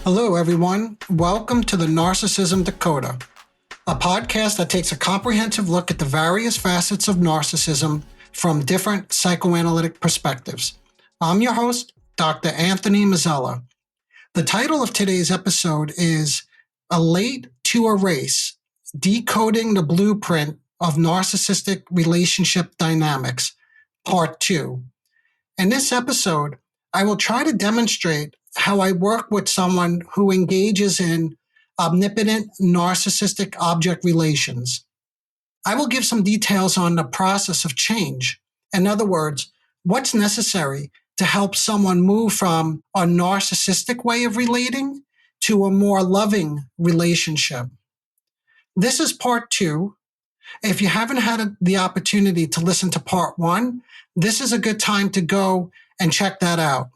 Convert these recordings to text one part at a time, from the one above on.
Hello, everyone. Welcome to the Narcissism Decoder, a podcast that takes a comprehensive look at the various facets of narcissism from different psychoanalytic perspectives. I'm your host, Dr. Anthony Mazzella. The title of today's episode is A Late to Erase, Decoding the Blueprint of Narcissistic Relationship Dynamics, Part 2. In this episode, I will try to demonstrate how I work with someone who engages in omnipotent narcissistic object relations. I will give some details on the process of change. In other words, what's necessary to help someone move from a narcissistic way of relating to a more loving relationship. This is part 2. If you haven't had the opportunity to listen to part 1, this is a good time to go and check that out.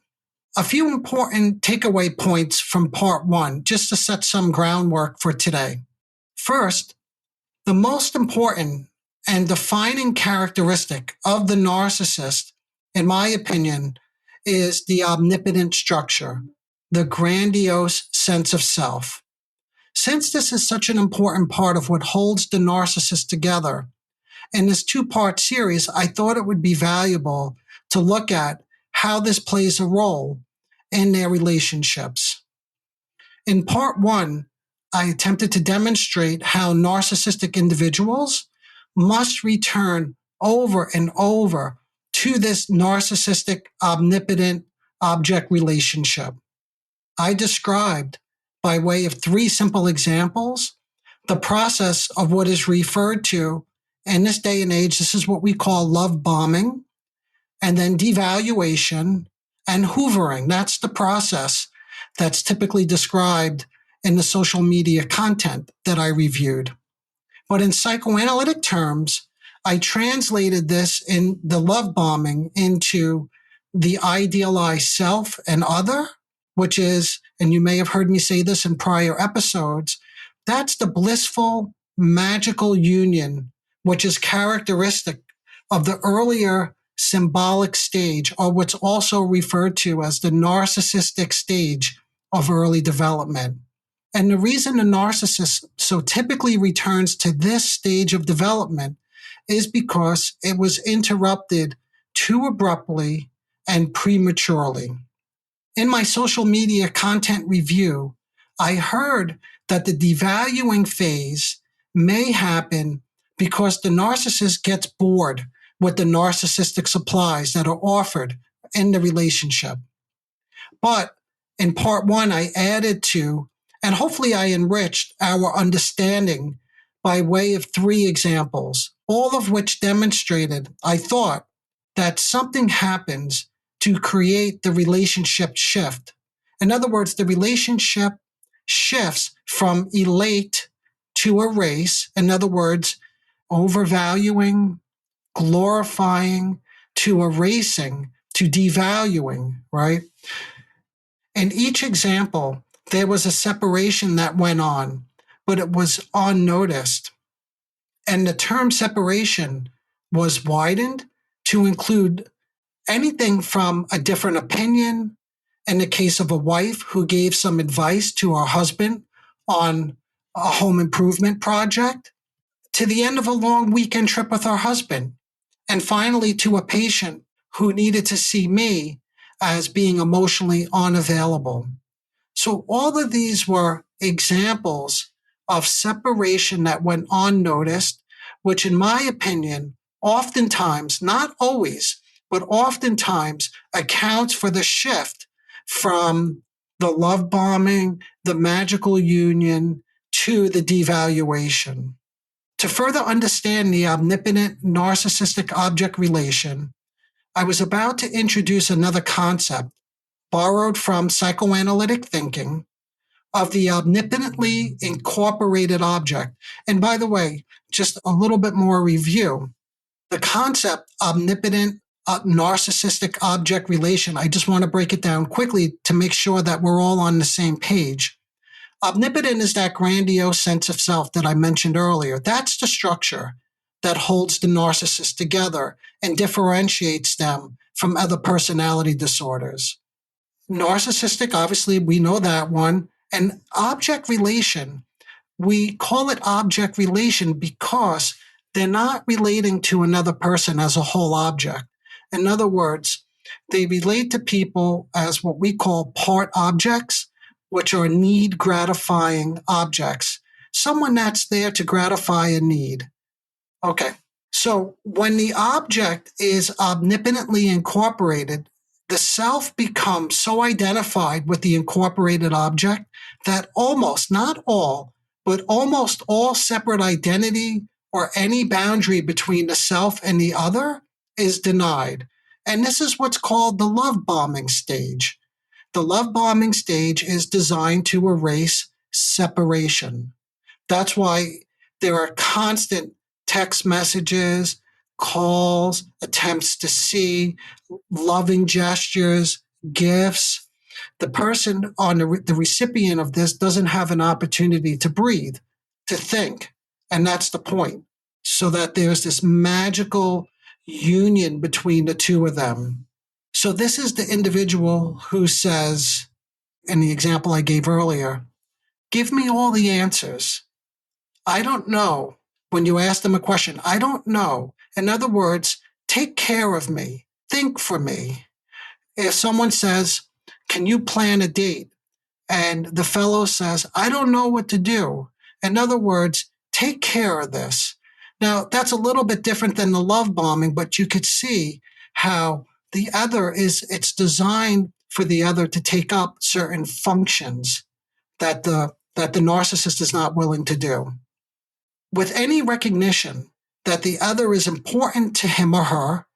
A few important takeaway points from part 1, just to set some groundwork for today. First, the most important and defining characteristic of the narcissist, in my opinion, is the omnipotent structure, the grandiose sense of self. Since this is such an important part of what holds the narcissist together, in this 2-part series, I thought it would be valuable to look at how this plays a role in their relationships. In part 1, I attempted to demonstrate how narcissistic individuals must return over and over to this narcissistic omnipotent object relationship. I described, by way of 3 simple examples, the process of what is referred to in this day and age. This is what we call love bombing, and then devaluation and hoovering. That's the process that's typically described in the social media content that I reviewed. But in psychoanalytic terms, I translated this in the love bombing into the idealized self and other, which is, and you may have heard me say this in prior episodes, that's the blissful, magical union, which is characteristic of the earlier symbolic stage, or what's also referred to as the narcissistic stage of early development. And the reason the narcissist so typically returns to this stage of development is because it was interrupted too abruptly and prematurely. In my social media content review, I heard that the devaluing phase may happen because the narcissist gets bored with the narcissistic supplies that are offered in the relationship. But in part 1, I added to, and hopefully I enriched our understanding by way of 3 examples, all of which demonstrated, I thought, that something happens to create the relationship shift. In other words, the relationship shifts from elate to erase. In other words, overvaluing, glorifying, to erasing, to devaluing, right? In each example, there was a separation that went on, but it was unnoticed. And the term separation was widened to include anything from a different opinion, in the case of a wife who gave some advice to her husband on a home improvement project, to the end of a long weekend trip with her husband, and finally to a patient who needed to see me as being emotionally unavailable. So all of these were examples of separation that went unnoticed, which in my opinion, oftentimes, not always, but oftentimes accounts for the shift from the love bombing, the magical union, to the devaluation. To further understand the omnipotent narcissistic object relation, I was about to introduce another concept borrowed from psychoanalytic thinking of the omnipotently incorporated object. And by the way, just a little bit more review. The concept omnipotent narcissistic object relation, I just want to break it down quickly to make sure that we're all on the same page. Omnipotent is that grandiose sense of self that I mentioned earlier. That's the structure that holds the narcissist together and differentiates them from other personality disorders. Narcissistic, obviously, we know that one. And object relation, we call it object relation because they're not relating to another person as a whole object. In other words, they relate to people as what we call part objects, which are need gratifying objects. Someone that's there to gratify a need. Okay. So when the object is omnipotently incorporated, the self becomes so identified with the incorporated object that almost, not all, but almost all separate identity or any boundary between the self and the other is denied. And this is what's called the love bombing stage. The love bombing stage is designed to erase separation. That's why there are constant text messages, calls, attempts to see, loving gestures, gifts. The person on the recipient of this doesn't have an opportunity to breathe, to think. And that's the point. So that there's this magical union between the two of them. So this is the individual who says, in the example I gave earlier, give me all the answers. I don't know. When you ask them a question, I don't know. In other words, take care of me. Think for me. If someone says, can you plan a date? And the fellow says, I don't know what to do. In other words, take care of this. Now, that's a little bit different than the love bombing, but you could see how the other it's designed for the other to take up certain functions that the narcissist is not willing to do. With any recognition that the other is important to him or her,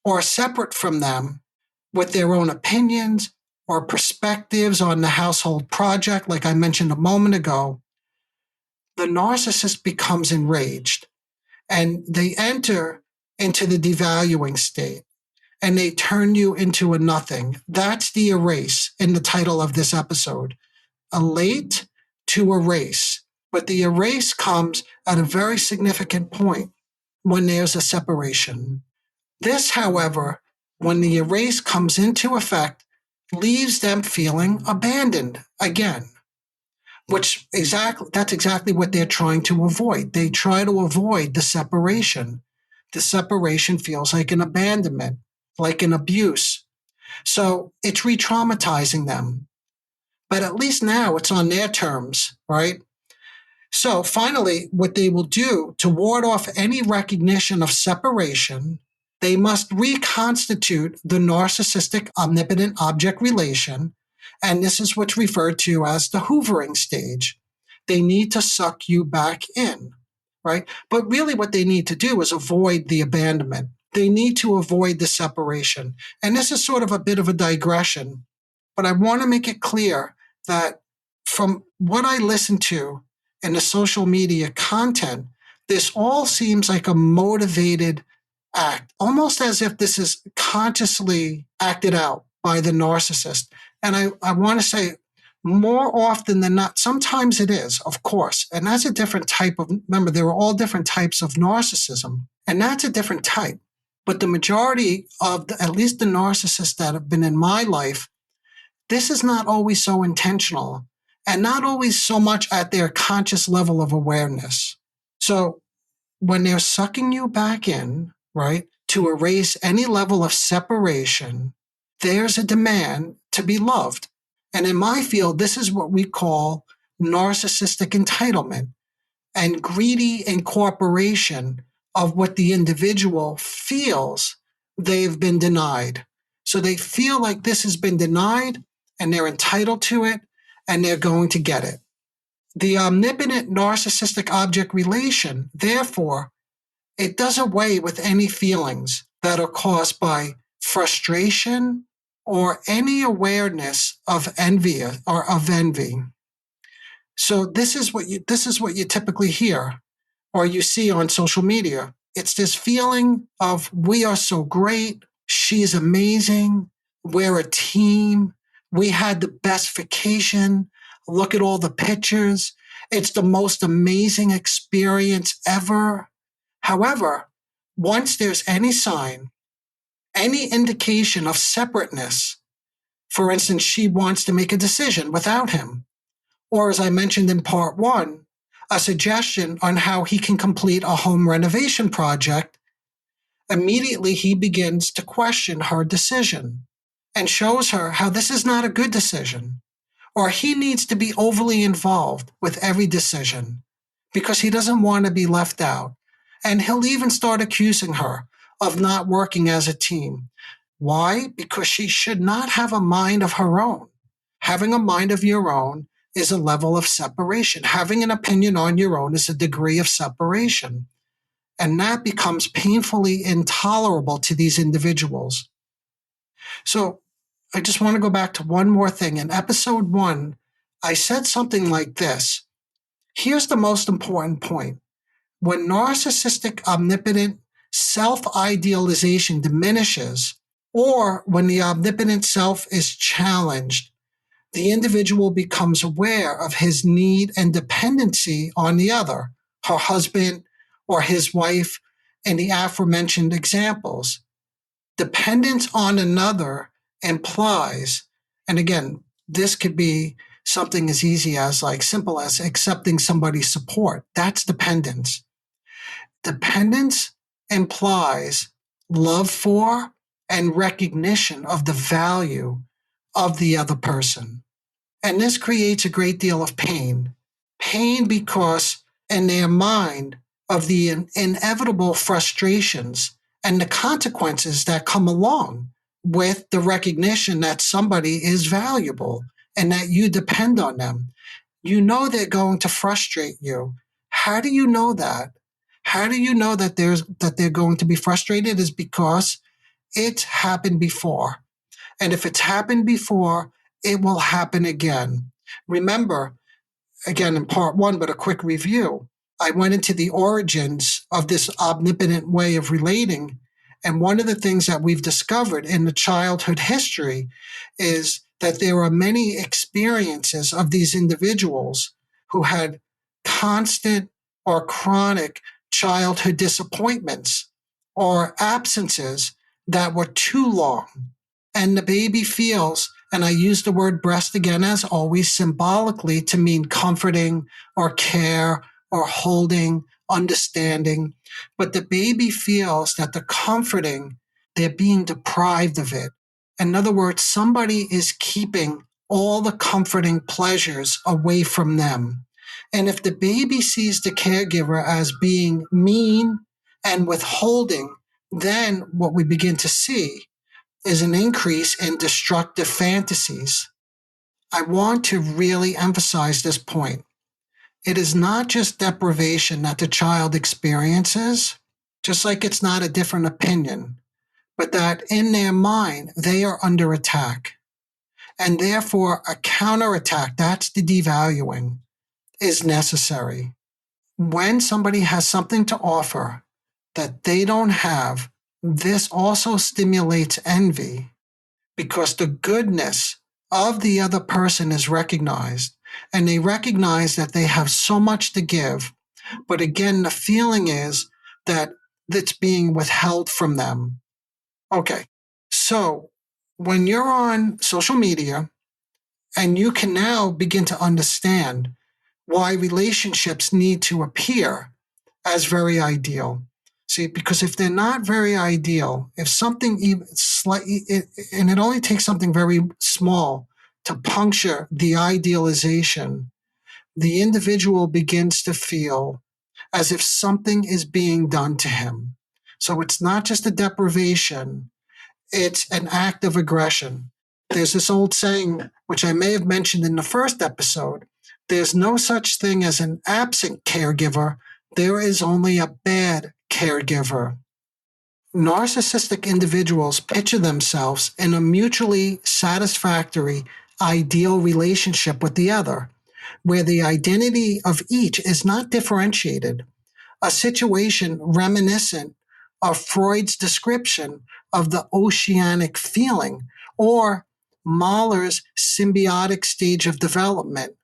or separate from them, with their own opinions or perspectives on the household project, like I mentioned a moment ago, the narcissist becomes enraged and they enter into the devaluing state and they turn you into a nothing. That's the erase in the title of this episode. Elate to erase. But the erase comes at a very significant point when there's a separation. This, however, when the erase comes into effect, leaves them feeling abandoned again, that's exactly what they're trying to avoid. They try to avoid the separation. The separation feels like an abandonment, like an abuse. So it's re-traumatizing them. But at least now it's on their terms, right? So finally, what they will do to ward off any recognition of separation, they must reconstitute the narcissistic omnipotent object relation. And this is what's referred to as the hoovering stage. They need to suck you back in, right? But really what they need to do is avoid the abandonment. They need to avoid the separation. And this is sort of a bit of a digression, but I want to make it clear that from what I listen to in the social media content, this all seems like a motivated act, almost as if this is consciously acted out by the narcissist. And I want to say more often than not, sometimes it is, of course. And that's a different type of, remember, there are all different types of narcissism, and that's a different type. But the majority of, at least the narcissists that have been in my life, this is not always so intentional and not always so much at their conscious level of awareness. So when they're sucking you back in, right, to erase any level of separation, there's a demand to be loved. And in my field, this is what we call narcissistic entitlement and greedy incorporation of what the individual feels they've been denied. So they feel like this has been denied and they're entitled to it and they're going to get it. The omnipotent narcissistic object relation, therefore, it does away with any feelings that are caused by frustration or any awareness of envy or of envy. So this is what you typically hear or you see on social media. It's this feeling of we are so great, she's amazing, we're a team, we had the best vacation, Look at all the pictures. It's the most amazing experience ever. However, once there's any sign, any indication of separateness, for instance, she wants to make a decision without him, or as I mentioned in part one, a suggestion on how he can complete a home renovation project, immediately he begins to question her decision and shows her how this is not a good decision, or he needs to be overly involved with every decision because he doesn't want to be left out. And he'll even start accusing her of not working as a team. Why? Because she should not have a mind of her own. Having a mind of your own is a level of separation. Having an opinion on your own is a degree of separation. And that becomes painfully intolerable to these individuals. So I just want to go back to one more thing. In episode 1, I said something like this. Here's the most important point. When narcissistic omnipotent self-idealization diminishes, or when the omnipotent self is challenged, the individual becomes aware of his need and dependency on the other, her husband or his wife, in the aforementioned examples. Dependence on another implies, and again, this could be something as easy as simple as accepting somebody's support. That's dependence. Dependence implies love for and recognition of the value of the other person. And this creates a great deal of pain. Pain because in their mind of the inevitable frustrations and the consequences that come along with the recognition that somebody is valuable and that you depend on them. You know they're going to frustrate you. How do you know that? How do you know that they're going to be frustrated? Is because it's happened before. And if it's happened before, it will happen again. Remember, again, in part 1, but a quick review, I went into the origins of this omnipotent way of relating. And one of the things that we've discovered in the childhood history is that there are many experiences of these individuals who had constant or chronic childhood disappointments or absences that were too long. And the baby feels, and I use the word breast again as always symbolically to mean comforting or care or holding, understanding. But the baby feels that the comforting, they're being deprived of it. In other words, somebody is keeping all the comforting pleasures away from them. And if the baby sees the caregiver as being mean and withholding, then what we begin to see is an increase in destructive fantasies. I want to really emphasize this point. It is not just deprivation that the child experiences, just like it's not a different opinion, but that in their mind, they are under attack. And therefore, a counterattack, that's the devaluing, is necessary. When somebody has something to offer that they don't have, this also stimulates envy because the goodness of the other person is recognized, and they recognize that they have so much to give. But again, the feeling is that it's being withheld from them. Okay, so when you're on social media and you can now begin to understand why relationships need to appear as very ideal. See, because if they're not very ideal, if something even slightly, and it only takes something very small to puncture the idealization, the individual begins to feel as if something is being done to him. So it's not just a deprivation, it's an act of aggression. There's this old saying, which I may have mentioned in the first episode, there's no such thing as an absent caregiver. There is only a bad caregiver. Narcissistic individuals picture themselves in a mutually satisfactory, ideal relationship with the other, where the identity of each is not differentiated, a situation reminiscent of Freud's description of the oceanic feeling or Mahler's symbiotic stage of development.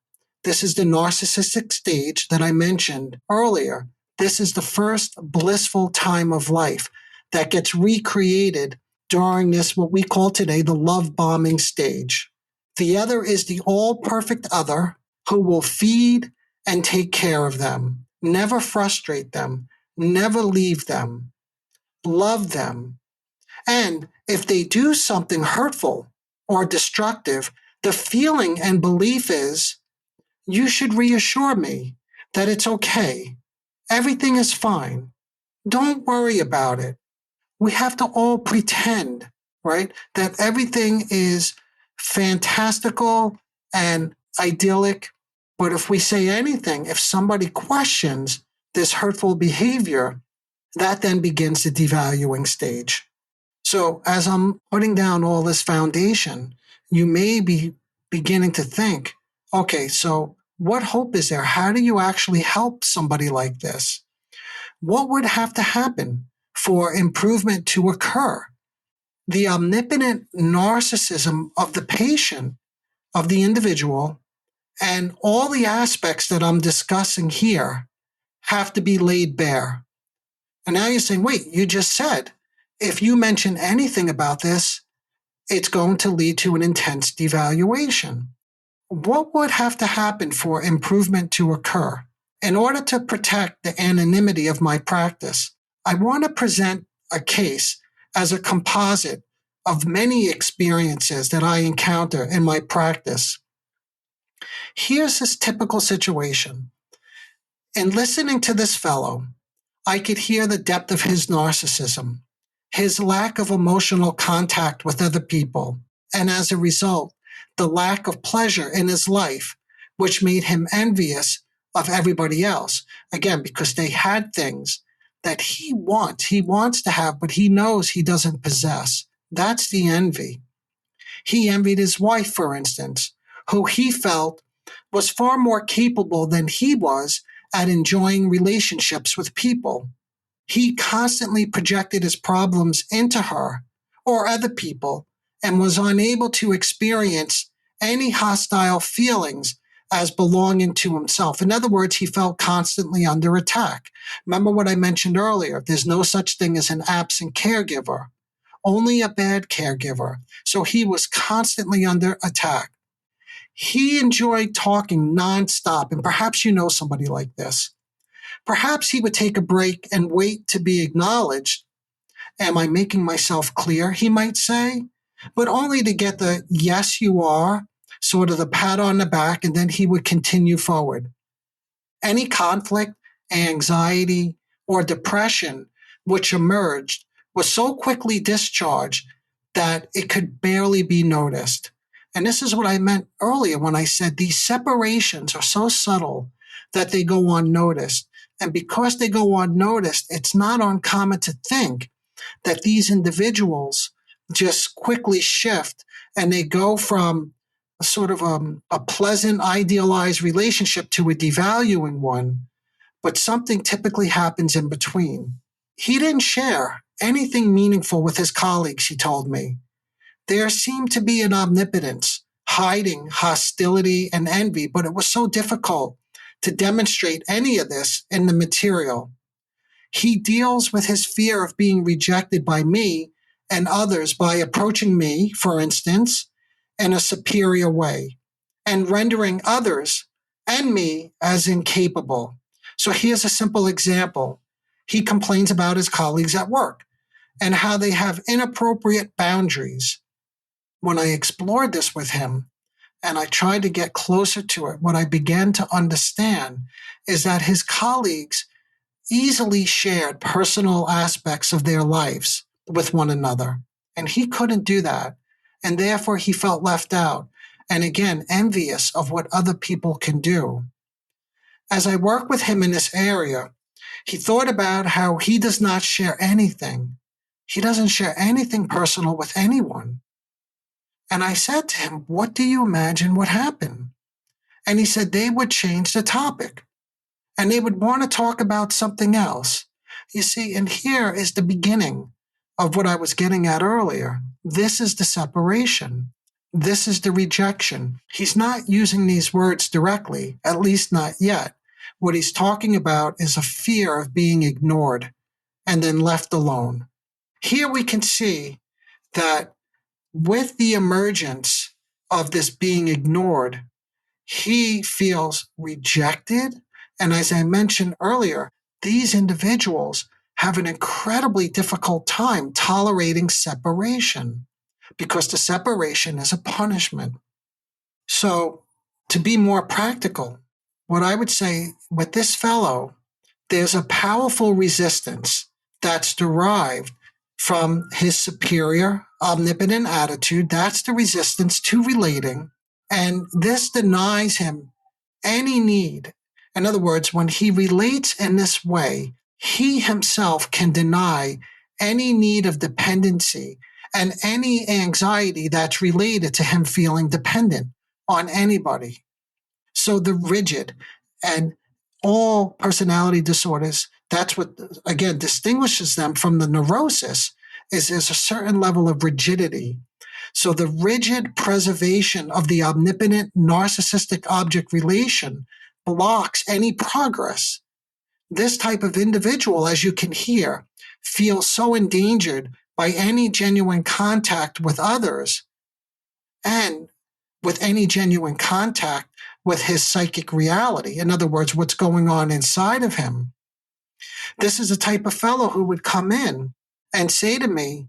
This is the narcissistic stage that I mentioned earlier. This is the first blissful time of life that gets recreated during this, what we call today, the love bombing stage. The other is the all perfect other who will feed and take care of them, never frustrate them, never leave them, love them. And if they do something hurtful or destructive, the feeling and belief is, you should reassure me that it's okay. Everything is fine. Don't worry about it. We have to all pretend, right, that everything is fantastical and idyllic. But if we say anything, if somebody questions this hurtful behavior, that then begins the devaluing stage. So as I'm putting down all this foundation, you may be beginning to think, okay, so what hope is there? How do you actually help somebody like this? What would have to happen for improvement to occur? The omnipotent narcissism of the patient, of the individual, and all the aspects that I'm discussing here have to be laid bare. And now you're saying, wait, you just said, if you mention anything about this, it's going to lead to an intense devaluation. What would have to happen for improvement to occur? In order to protect the anonymity of my practice, I want to present a case as a composite of many experiences that I encounter in my practice. Here's this typical situation. In listening to this fellow, I could hear the depth of his narcissism, his lack of emotional contact with other people, and as a result, the lack of pleasure in his life, which made him envious of everybody else. Again, because they had things that he wants to have, but he knows he doesn't possess. That's the envy. He envied his wife, for instance, who he felt was far more capable than he was at enjoying relationships with people. He constantly projected his problems into her or other people and was unable to experience any hostile feelings as belonging to himself. In other words, he felt constantly under attack. Remember what I mentioned earlier? There's no such thing as an absent caregiver, only a bad caregiver. So he was constantly under attack. He enjoyed talking nonstop, and perhaps you know somebody like this. Perhaps he would take a break and wait to be acknowledged. Am I making myself clear? He might say, but only to get the yes, you are, sort of the pat on the back, and then he would continue forward. Any conflict, anxiety, or depression which emerged was so quickly discharged that it could barely be noticed. And this is what I meant earlier when I said these separations are so subtle that they go unnoticed. And because they go unnoticed, it's not uncommon to think that these individuals just quickly shift and they go from a sort of a pleasant, idealized relationship to a devaluing one. But something typically happens in between. He didn't share anything meaningful with his colleagues, he told me. There seemed to be an omnipotence, hiding hostility and envy, but it was so difficult to demonstrate any of this in the material. He deals with his fear of being rejected by me and others by approaching me, for instance, in a superior way and rendering others and me as incapable. So here's a simple example. He complains about his colleagues at work and how they have inappropriate boundaries. When I explored this with him and I tried to get closer to it, what I began to understand is that his colleagues easily shared personal aspects of their lives with one another. And he couldn't do that. And therefore, he felt left out. And again, envious of what other people can do. As I work with him in this area, he thought about how he does not share anything. He doesn't share anything personal with anyone. And I said to him, what do you imagine would happen? And he said they would change the topic and they would want to talk about something else. You see, and here is the beginning of what I was getting at earlier. This is the separation. This is the rejection. He's not using these words directly, at least not yet. What he's talking about is a fear of being ignored and then left alone. Here we can see that with the emergence of this being ignored, he feels rejected. And as I mentioned earlier, these individuals have an incredibly difficult time tolerating separation because the separation is a punishment. So, to be more practical, what I would say with this fellow, there's a powerful resistance that's derived from his superior, omnipotent attitude. That's the resistance to relating. And this denies him any need. In other words, when he relates in this way, he himself can deny any need of dependency and any anxiety that's related to him feeling dependent on anybody. So the rigid and all personality disorders, that's what, again, distinguishes them from the neurosis, is there's a certain level of rigidity. So the rigid preservation of the omnipotent narcissistic object relation blocks any progress. This type of individual, as you can hear, feels so endangered by any genuine contact with others and with any genuine contact with his psychic reality. In other words, what's going on inside of him. This is a type of fellow who would come in and say to me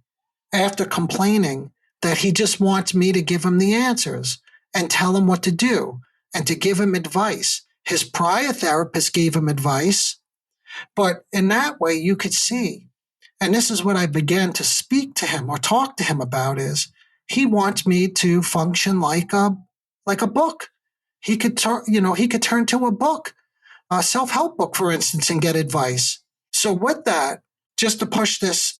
after complaining that he just wants me to give him the answers and tell him what to do and to give him advice. His prior therapist gave him advice, but in that way you could see, and this is what I began to speak to him or talk to him about, is he wants me to function like a book. He could he could turn to a book, a self-help book, for instance, and get advice. So with that, just to push this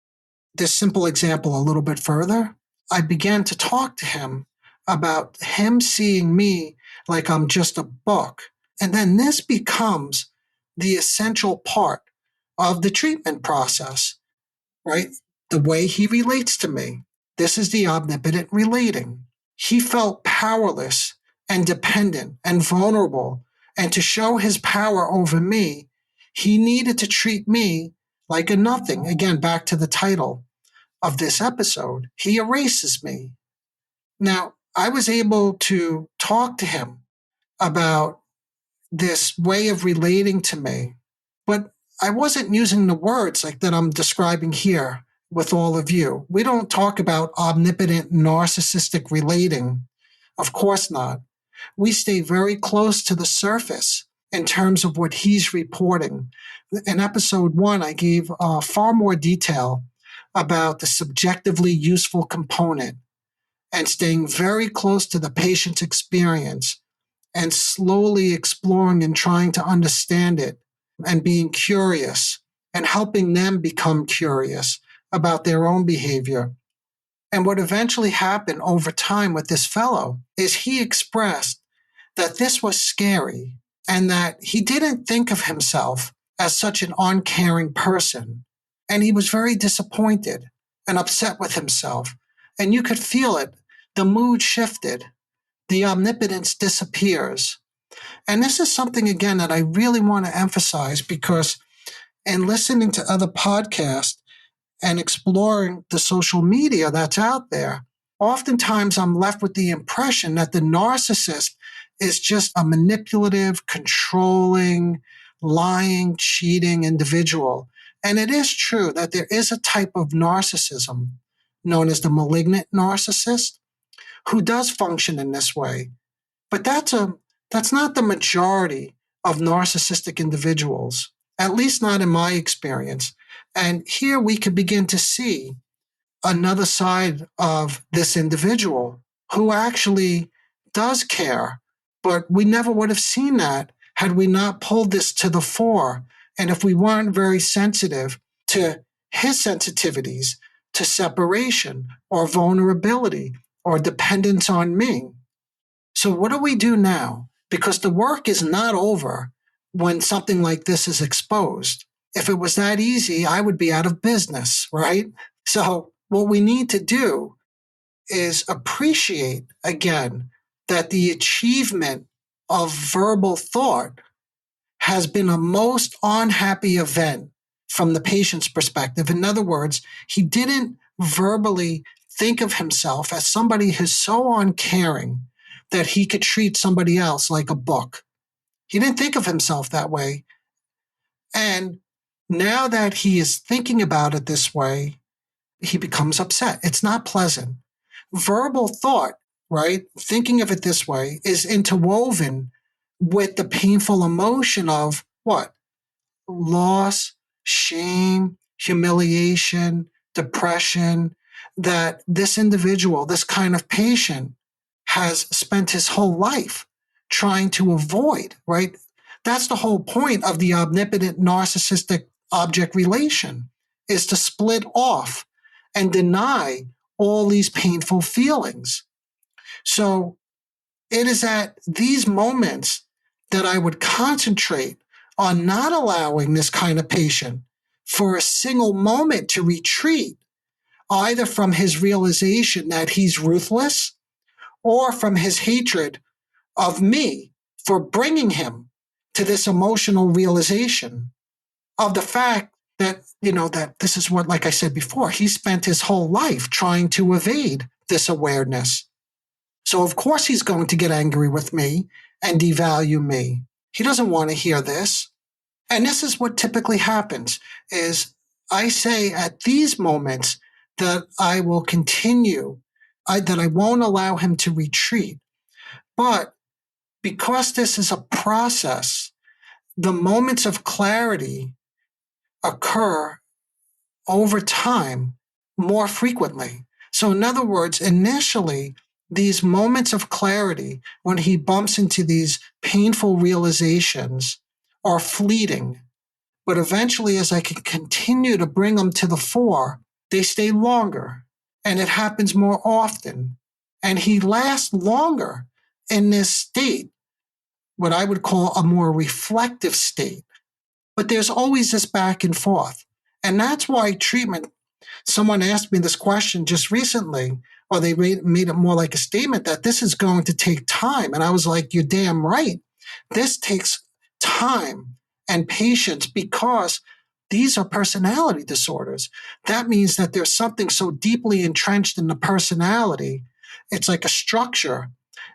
simple example a little bit further, I began to talk to him about him seeing me like I'm just a book. And then this becomes the essential part of the treatment process, right? The way he relates to me. This is the omnipotent relating. He felt powerless and dependent and vulnerable. And to show his power over me, he needed to treat me like a nothing. Again, back to the title of this episode, he erases me. Now, I was able to talk to him about this way of relating to me, but I wasn't using the words like that I'm describing here with all of you. We don't talk about omnipotent narcissistic relating. Of course not. We stay very close to the surface in terms of what he's reporting. In episode 1, I gave far more detail about the subjectively useful component and staying very close to the patient's experience and slowly exploring and trying to understand it and being curious and helping them become curious about their own behavior. And what eventually happened over time with this fellow is he expressed that this was scary and that he didn't think of himself as such an uncaring person. And he was very disappointed and upset with himself. And you could feel it. The mood shifted. The omnipotence disappears. And this is something, again, that I really want to emphasize because in listening to other podcasts and exploring the social media that's out there, oftentimes I'm left with the impression that the narcissist is just a manipulative, controlling, lying, cheating individual. And it is true that there is a type of narcissism known as the malignant narcissist who does function in this way. But that's not the majority of narcissistic individuals, at least not in my experience. And here we could begin to see another side of this individual who actually does care, but we never would have seen that had we not pulled this to the fore. And if we weren't very sensitive to his sensitivities to separation or vulnerability or dependence on me. So what do we do now? Because the work is not over when something like this is exposed. If it was that easy, I would be out of business, right? So what we need to do is appreciate, again, that the achievement of verbal thought has been a most unhappy event from the patient's perspective. In other words, he didn't verbally think of himself as somebody who's so uncaring that he could treat somebody else like a book. He didn't think of himself that way. And now that he is thinking about it this way, he becomes upset. It's not pleasant. Verbal thought, right? Thinking of it this way is interwoven with the painful emotion of what? Loss, shame, humiliation, depression, that this individual, this kind of patient, has spent his whole life trying to avoid, right? That's the whole point of the omnipotent narcissistic object relation, is to split off and deny all these painful feelings. So it is at these moments that I would concentrate on not allowing this kind of patient for a single moment to retreat, either from his realization that he's ruthless or from his hatred of me for bringing him to this emotional realization of the fact that, that this is what, like I said before, he spent his whole life trying to evade this awareness. So of course he's going to get angry with me and devalue me. He doesn't want to hear this. And this is what typically happens is I say at these moments that I will continue, that I won't allow him to retreat. But because this is a process, the moments of clarity occur over time more frequently. So in other words, initially, these moments of clarity, when he bumps into these painful realizations, are fleeting. But eventually, as I can continue to bring them to the fore, they stay longer. And it happens more often. And he lasts longer in this state, what I would call a more reflective state. But there's always this back and forth. And that's why treatment, someone asked me this question just recently, or they made it more like a statement that this is going to take time. And I was like, you're damn right. This takes time and patience because these are personality disorders. That means that there's something so deeply entrenched in the personality. It's like a structure,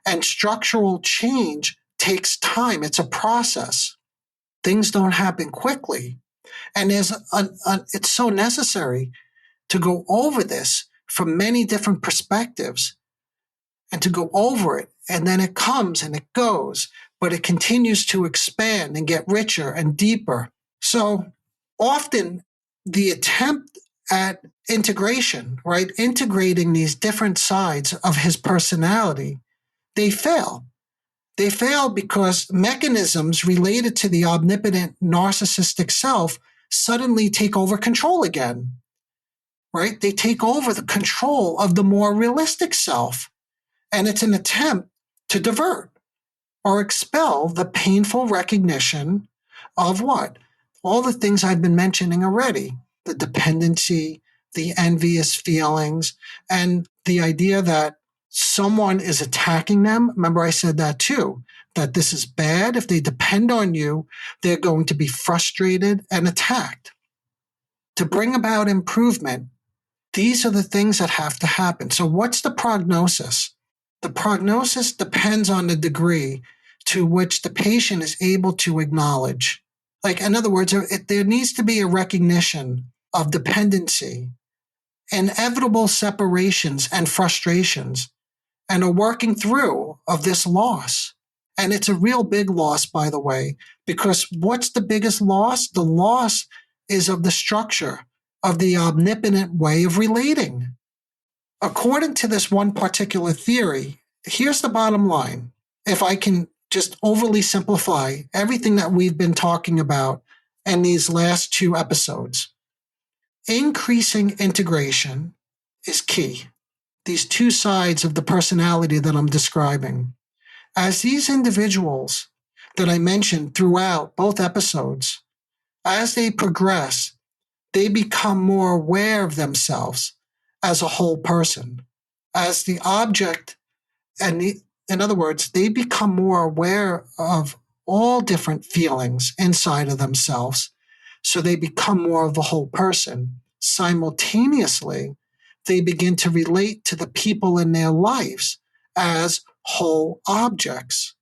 and structural change takes time. It's a process. Things don't happen quickly. And it's so necessary to go over this from many different perspectives and to go over it. And then it comes and it goes, but it continues to expand and get richer and deeper. So often the attempt at integration, right, integrating these different sides of his personality, they fail. They fail because mechanisms related to the omnipotent narcissistic self suddenly take over control again, right? They take over the control of the more realistic self. And it's an attempt to divert or expel the painful recognition of what? All the things I've been mentioning already, the dependency, the envious feelings, and the idea that someone is attacking them. Remember, I said that too, that this is bad. If they depend on you, they're going to be frustrated and attacked. To bring about improvement, these are the things that have to happen. So what's the prognosis? The prognosis depends on the degree to which the patient is able to acknowledge. Like, in other words, there needs to be a recognition of dependency, inevitable separations and frustrations, and a working through of this loss. And it's a real big loss, by the way, because what's the biggest loss? The loss is of the structure of the omnipotent way of relating. According to this one particular theory, here's the bottom line. If I can just overly simplify everything that we've been talking about in these last two episodes, increasing integration is key. These two sides of the personality that I'm describing. As these individuals that I mentioned throughout both episodes, as they progress, they become more aware of themselves as a whole person, as the object, in other words, they become more aware of all different feelings inside of themselves. So they become more of a whole person. Simultaneously, they begin to relate to the people in their lives as whole objects.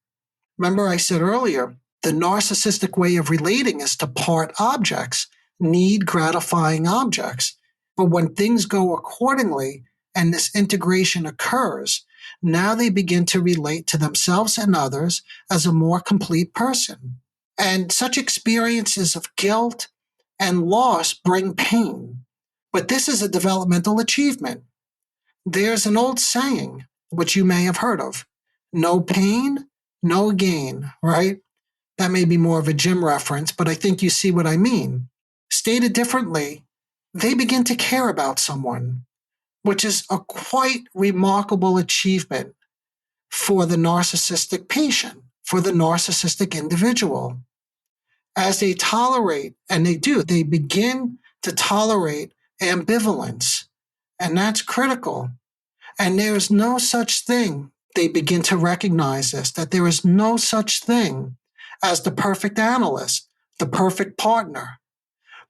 Remember, I said earlier, the narcissistic way of relating is to part objects, need gratifying objects. But when things go accordingly and this integration occurs, now they begin to relate to themselves and others as a more complete person. And such experiences of guilt and loss bring pain. But this is a developmental achievement. There's an old saying, which you may have heard of, no pain, no gain, right? That may be more of a gym reference, but I think you see what I mean. Stated differently, they begin to care about someone, which is a quite remarkable achievement for the narcissistic patient, for the narcissistic individual. As they tolerate, and they begin to tolerate ambivalence, and that's critical. And there is no such thing, they begin to recognize this, that there is no such thing as the perfect analyst, the perfect partner,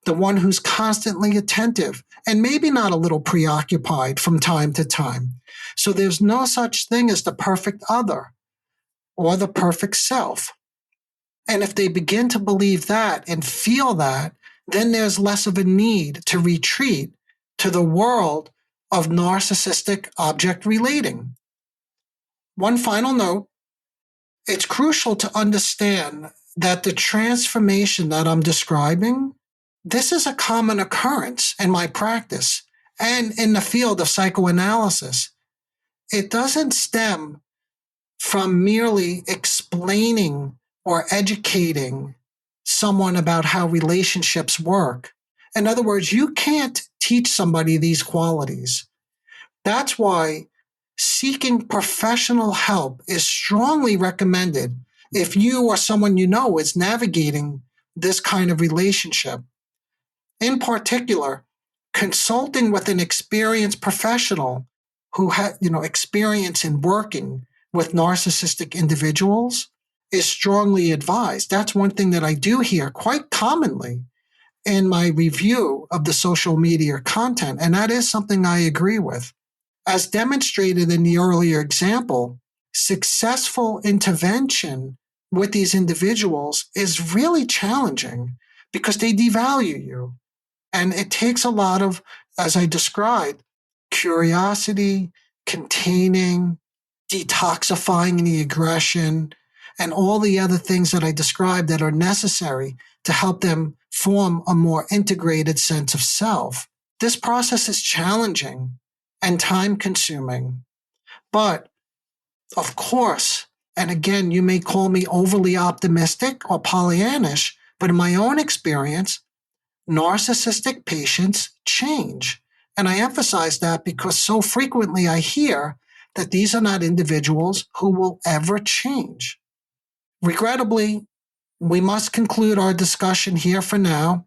the one who's constantly attentive and maybe not a little preoccupied from time to time. So there's no such thing as the perfect other or the perfect self. And if they begin to believe that and feel that, then there's less of a need to retreat to the world of narcissistic object relating. One final note, it's crucial to understand that the transformation that I'm describing, this is a common occurrence in my practice and in the field of psychoanalysis. It doesn't stem from merely explaining or educating someone about how relationships work. In other words, you can't teach somebody these qualities. That's why seeking professional help is strongly recommended if you or someone you know is navigating this kind of relationship. In particular, consulting with an experienced professional who had, experience in working with narcissistic individuals is strongly advised. That's one thing that I do hear quite commonly in my review of the social media content, and that is something I agree with. As demonstrated in the earlier example, successful intervention with these individuals is really challenging because they devalue you. And it takes a lot of, as I described, curiosity, containing, detoxifying the aggression, and all the other things that I described that are necessary to help them form a more integrated sense of self. This process is challenging and time-consuming. But, of course, and again, you may call me overly optimistic or Pollyannish, but in my own experience, narcissistic patients change. And I emphasize that because so frequently I hear that these are not individuals who will ever change. Regrettably, we must conclude our discussion here for now.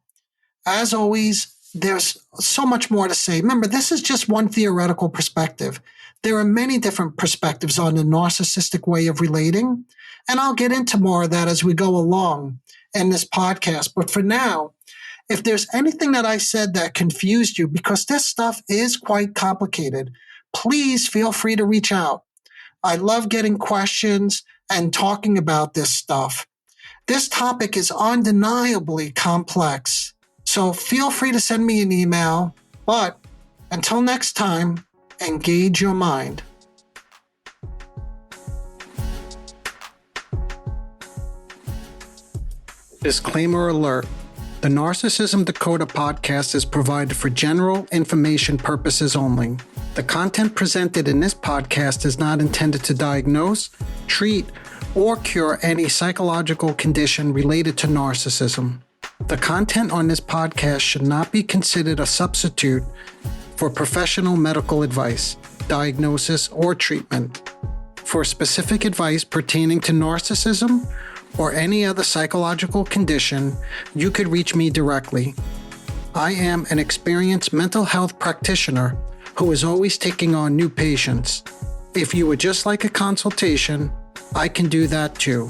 As always, there's so much more to say. Remember, this is just one theoretical perspective. There are many different perspectives on the narcissistic way of relating, and I'll get into more of that as we go along in this podcast. But for now, if there's anything that I said that confused you, because this stuff is quite complicated, please feel free to reach out. I love getting questions and talking about this stuff. This topic is undeniably complex, so feel free to send me an email. But until next time, engage your mind. Disclaimer alert. The Narcissism Decoder podcast is provided for general information purposes only. The content presented in this podcast is not intended to diagnose, treat, or cure any psychological condition related to narcissism. The content on this podcast should not be considered a substitute for professional medical advice, diagnosis, or treatment. For specific advice pertaining to narcissism or any other psychological condition, you could reach me directly. I am an experienced mental health practitioner who is always taking on new patients. If you would just like a consultation, I can do that too.